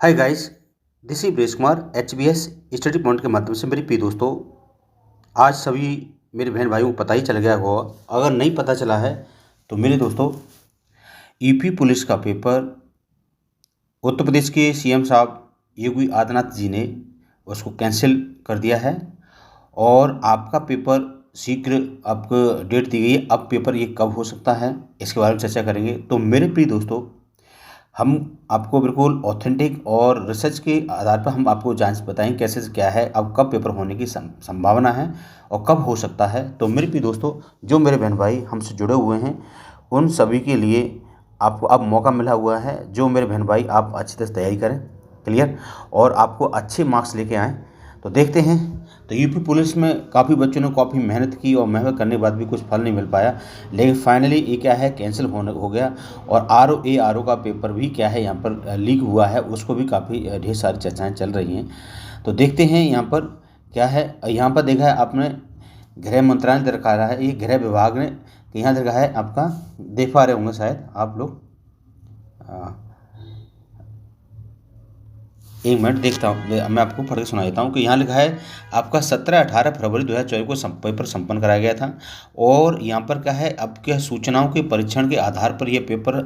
Hi guys, this is ब्रेश Kumar HBS study point के माध्यम से। मेरे प्रिय दोस्तों, आज सभी मेरे बहन भाइयों को पता ही चल गया होगा। अगर नहीं पता चला है तो मेरे दोस्तों, यूपी पुलिस का पेपर उत्तर प्रदेश के सीएम साहब योगी आदित्यनाथ जी ने उसको कैंसिल कर दिया है और आपका पेपर शीघ्र आपको डेट दी गई है। अब पेपर ये कब हो सकता है, इसके बारे में चर्चा करेंगे। तो मेरे प्रिय दोस्तों, हम आपको बिल्कुल ऑथेंटिक और रिसर्च के आधार पर हम आपको जांच बताएं कैसे से क्या है, अब कब पेपर होने की संभावना है और कब हो सकता है। तो मेरे प्रिय दोस्तों, जो मेरे बहन भाई हमसे जुड़े हुए हैं उन सभी के लिए आपको अब मौका मिला हुआ है। जो मेरे बहन भाई आप अच्छी तरह से तैयारी करें, क्लियर, और आपको अच्छे मार्क्स लेके आएँ। तो देखते हैं। तो यूपी पुलिस में काफ़ी बच्चों ने काफ़ी मेहनत की और मेहनत करने के बाद भी कुछ फल नहीं मिल पाया, लेकिन फाइनली ये क्या है, कैंसिल हो गया। और आर ओ का पेपर भी क्या है यहाँ पर लीक हुआ है, उसको भी काफ़ी ढेर सारी चर्चाएं चल रही हैं। तो देखते हैं यहाँ पर क्या है। यहाँ पर देखा है आपने, गृह मंत्रालय ने रखा है, ये गृह विभाग ने यहाँ देखा है आपका, देख पा रहे होंगे शायद आप लोग। एक मिनट देखता हूँ, मैं आपको पढ़ के सुना देता हूँ कि यहाँ लिखा है आपका 17-18 फरवरी 2024 को पेपर संपन्न कराया गया था। और यहाँ पर क्या है, अब क्या सूचनाओं के परीक्षण के आधार पर यह पेपर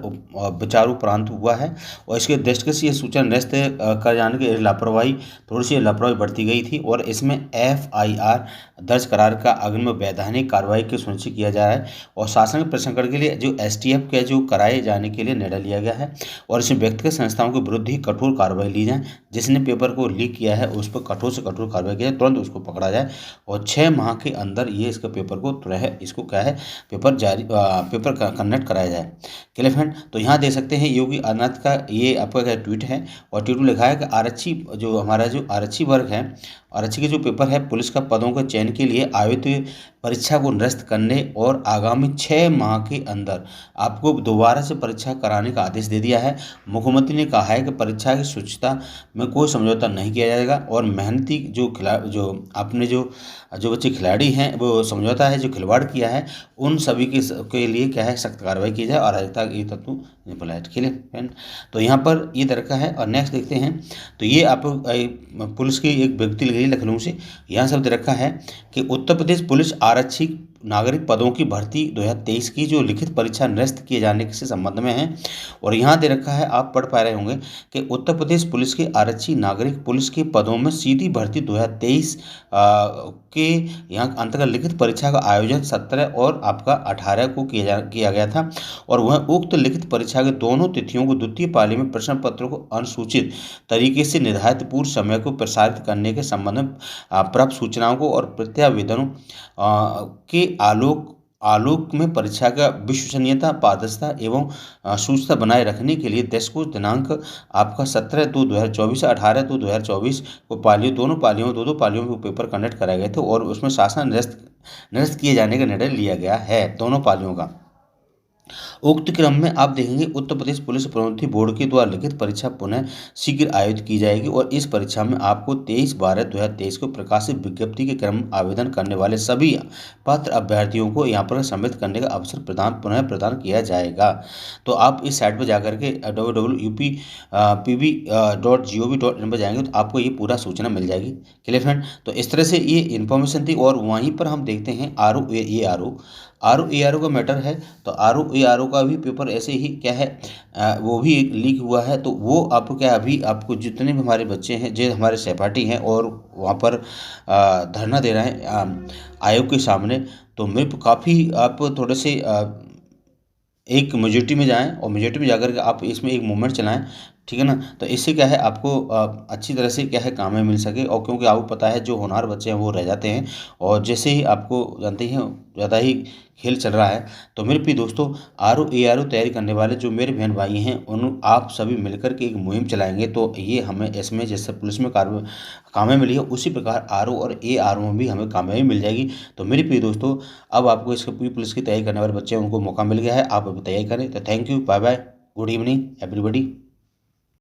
विचार उपरांत हुआ है और इसके दृष्टि से ये सूचना निरस्त कर जाने की थोड़ी सी लापरवाही बरती गई थी और इसमें FIR दर्ज करार का अग्रिम वैधानिक कार्रवाई के सुनिश्चित किया जा रहा है और शासन के प्रसंस्करण के लिए जो STF के जो कराए जाने के लिए निर्णय लिया गया है और इसमें व्यक्तिगत संस्थाओं के विरुद्ध ही कठोर कार्रवाई ली जाए। जिसने पेपर को लीक किया है उस पर कठोर से कठोर कार्रवाई की जाए, तुरंत उसको पकड़ा जाए और 6 माह के अंदर ये इसका पेपर को इसको क्या है, पेपर कंडक्ट कराया जाए। क्लियर फ्रेंड, तो यहाँ देख सकते हैं योगी आदित्यनाथ का ये आपका क्या ट्वीट है और ट्वीट में लिखा है कि आरक्षी जो हमारा जो आरक्षी वर्ग है, आरक्षी के जो पेपर है पुलिस का पदों के चयन के लिए आयोजित परीक्षा को निरस्त करने और आगामी 6 माह के अंदर आपको दोबारा से परीक्षा कराने का आदेश दे दिया है। मुख्यमंत्री ने कहा है कि परीक्षा की शुचिता में कोई समझौता नहीं किया जाएगा और मेहनती जो आपने जो बच्चे खिलाड़ी हैं वो समझौता है जो खिलवाड़ किया है उन सभी के लिए क्या है, सख्त कार्रवाई की जाए और अराजकता ये तत्व निपलाइट के लिए। तो यहाँ पर ये दरका है। और नेक्स्ट देखते हैं। तो ये आप पुलिस की एक व्यक्ति लगी लखनऊ से, यहाँ शब्द रखा है कि उत्तर प्रदेश पुलिस आरक्षी नागरिक पदों की भर्ती 2023 की जो लिखित परीक्षा निरस्त किए जाने के संबंध में है। और यहाँ दे रखा है, आप पढ़ पा रहे होंगे कि उत्तर प्रदेश पुलिस के आरक्षी नागरिक पुलिस के पदों में सीधी भर्ती 2023 के यहाँ अंतर्गत लिखित परीक्षा का आयोजन 17 और आपका 18 को किया गया था और वह उक्त लिखित परीक्षा के दोनों तिथियों को द्वितीय पाली में प्रश्न पत्रों को अनुसूचित तरीके से निर्धारित पूर्व समय को प्रसारित करने के संबंध में प्राप्त सूचनाओं को और प्रत्यावेदनों के आलोक में परीक्षा का विश्वसनीयता, पारदर्शिता एवं शुचिता बनाए रखने के लिए 10 को दिनांक आपका 17/2/2024 से 18/2/2024 को दोनों पालियों दो पालियों में पेपर कंडक्ट कराए गए थे और उसमें शासन निरस्त किए जाने का निर्णय लिया गया है दोनों पालियों का। उक्त क्रम में आप देखेंगे उत्तर प्रदेश पुलिस प्रोन्नति बोर्ड के द्वारा लिखित परीक्षा पुनः शीघ्र आयोजित की जाएगी और इस परीक्षा में आपको 23/12/2023 को प्रकाशित विज्ञप्ति के क्रम आवेदन करने वाले सभी पात्र अभ्यर्थियों को यहाँ पर सम्मिलित करने का अवसर पुनः प्रदान किया जाएगा। तो आप इस साइट पर जाकर के www.uppb.gov.in पर जाएंगे तो आपको ये पूरा सूचना मिल जाएगी। क्लियर फ्रेंड, तो इस तरह से ये इन्फॉर्मेशन थी। और वहीं पर हम देखते हैं ROARO का मैटर है। तो ROARO का भी पेपर ऐसे ही क्या है, वो भी एक लीक हुआ है। तो वो आपको क्या, अभी आपको जितने भी हमारे बच्चे हैं जो हमारे सहपाठी हैं और वहाँ पर धरना दे रहे हैं आयोग के सामने, तो मेरे को काफ़ी आप थोड़े से एक मेजोरिटी में जाएं और मेजोरिटी में जाकर के आप इसमें एक मूवमेंट चलाएं, ठीक है ना। तो इससे क्या है, आपको अच्छी तरह से क्या है कामें मिल सके। और क्योंकि आपको पता है जो होनहार बच्चे हैं वो रह जाते हैं और जैसे ही आपको जानते हैं ज़्यादा ही खेल चल रहा है। तो मेरे प्रिय दोस्तों, ROARO तैयारी करने वाले जो मेरे बहन भाई हैं उन आप सभी मिलकर के एक मुहिम चलाएंगे तो ये हमें इसमें जैसे पुलिस में कामयाबी मिली है उसी प्रकार RO और ARO में भी हमें कामयाबी मिल जाएगी। तो मेरे प्रिय दोस्तों, अब आपको इसके पूरी पुलिस की तैयारी करने वाले बच्चे हैं उनको मौका मिल गया है, आप अभी तैयारी करें। तो thank you, bye bye, good evening everybody.